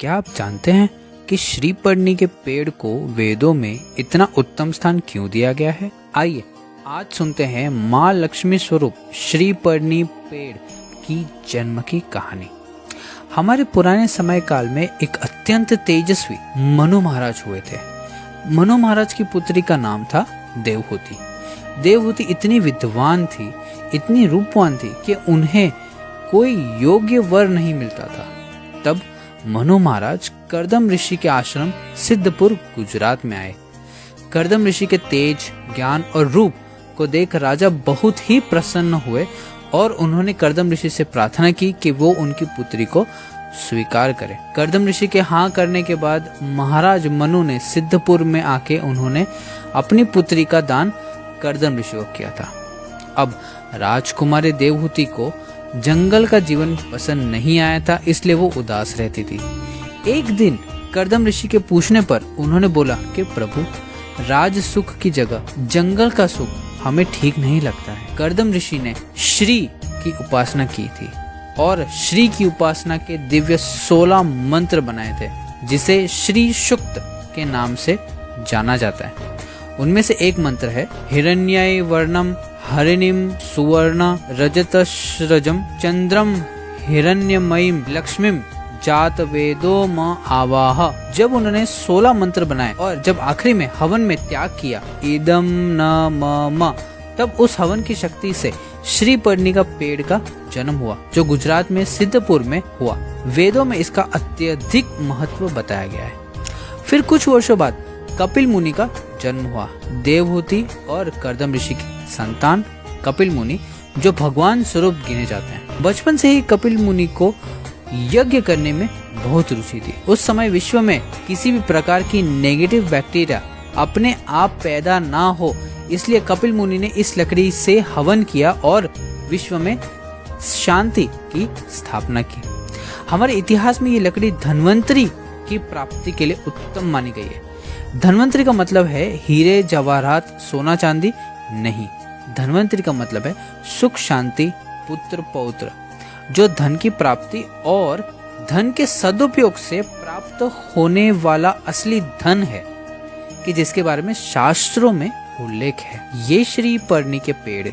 क्या आप जानते हैं कि श्रीपर्णी के पेड़ को वेदों में इतना उत्तम स्थान क्यों दिया गया है? आइए आज सुनते हैं माँ लक्ष्मी स्वरूप श्रीपर्णी पेड़ की जन्म की कहानी। हमारे पुराने समय काल में एक अत्यंत तेजस्वी मनु महाराज हुए थे। मनु महाराज की पुत्री का नाम था देवहूति। देवहूति इतनी विद्वान थी, इतनी रूपवान थी कि उन्हें कोई योग्य वर नहीं मिलता था। तब मनु महाराज करदम ऋषि के आश्रम सिद्धपुर गुजरात में आए। करदम ऋषि के तेज, ज्ञान और रूप को देख राजा बहुत ही प्रसन्न हुए और उन्होंने करदम ऋषि से प्रार्थना की कि वो उनकी पुत्री को स्वीकार करें। करदम ऋषि के हाँ करने के बाद महाराज मनु ने सिद्धपुर में आके उन्होंने अपनी पुत्री का दान करदम ऋषि को किया था। अब राजकुमारी देवहूति को जंगल का जीवन पसंद नहीं आया था, इसलिए वो उदास रहती थी। एक दिन करदम ऋषि के पूछने पर उन्होंने बोला कि प्रभु, राज सुख की जगह जंगल का सुख हमें ठीक नहीं लगता है। करदम ऋषि ने श्री की उपासना की थी और श्री की उपासना के दिव्य 16 मंत्र बनाए थे, जिसे श्री सुक्त के नाम से जाना जाता है। उनमें से एक मंत्र है हिरण्यय वर्णम हरिणीम सुवर्ण रजतश्रजम चंद्रम हिरण्यमयीम लक्ष्मीम जात वेदो म आवाह। जब उन्होंने 16 मंत्र बनाए और जब आखिरी में हवन में त्याग किया इदम न म, तब उस हवन की शक्ति से श्रीपर्णी का पेड़ का जन्म हुआ, जो गुजरात में सिद्धपुर में हुआ। वेदों में इसका अत्यधिक महत्व बताया गया है। फिर कुछ वर्षों बाद कपिल मुनि का जन्म हुआ। देवहूति और करदम ऋषि की संतान कपिल मुनि, जो भगवान स्वरूप गिने जाते हैं। बचपन से ही कपिल मुनि को यज्ञ करने में बहुत रुचि थी। उस समय विश्व में किसी भी प्रकार की नेगेटिव बैक्टीरिया अपने आप पैदा ना हो, इसलिए कपिल मुनि ने इस लकड़ी से हवन किया और विश्व में शांति की स्थापना की। हमारे इतिहास में ये लकड़ी धन्वंतरी की प्राप्ति के लिए उत्तम मानी गई है। धन्वंतरी का मतलब है हीरे जवाहरात सोना चांदी नहीं। धन्वंतरी का मतलब है सुख शांति पुत्र पौत्र, जो धन की प्राप्ति और धन के सदुपयोग से प्राप्त होने वाला असली धन है, कि जिसके बारे में शास्त्रों में उल्लेख है। ये श्रीपर्णी के पेड़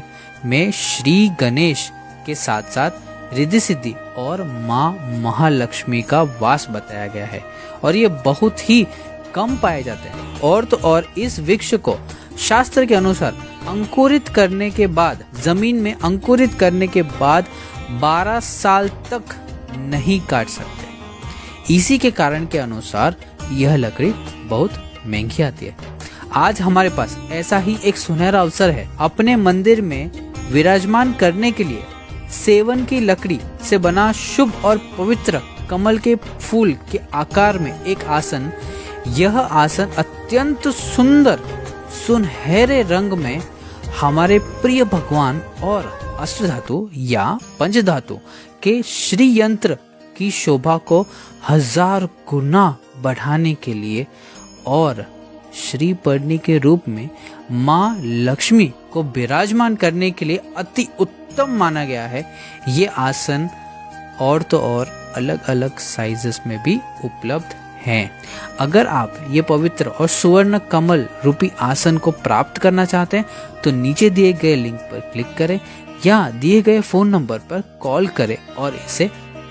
में श्री गणेश के साथ साथ रिद्धि सिद्धि और माँ महालक्ष्मी का वास बताया गया है और ये बहुत ही कम पाए जाते हैं। और तो और इस वृक्ष को शास्त्र के अनुसार अंकुरित करने के बाद, जमीन में अंकुरित करने के बाद 12 साल तक नहीं काट सकते। इसी के कारण के अनुसार यह लकड़ी बहुत महंगी आती है। आज हमारे पास ऐसा ही एक सुनहरा अवसर है अपने मंदिर में विराजमान करने के लिए। सेवन की लकड़ी से बना शुभ और पवित्र कमल के फूल के आकार में एक आसन। यह आसन अत्यंत सुंदर सुनहरे रंग में हमारे प्रिय भगवान और अष्टधातु या पंचधातु के श्री यंत्र की शोभा को 1000 गुना बढ़ाने के लिए और श्रीपर्णी के रूप में माँ लक्ष्मी को विराजमान करने के लिए अति उत्तम माना गया है। ये आसन और तो और अलग अलग साइजेस में भी उपलब्ध हैं। अगर आप ये पवित्र और सुवर्ण कमल रूपी आसन को प्राप्त करना चाहते हैं तो नीचे दिए गए लिंक पर क्लिक करें या दिए गए फोन नंबर पर कॉल करें और इसे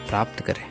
प्राप्त करें।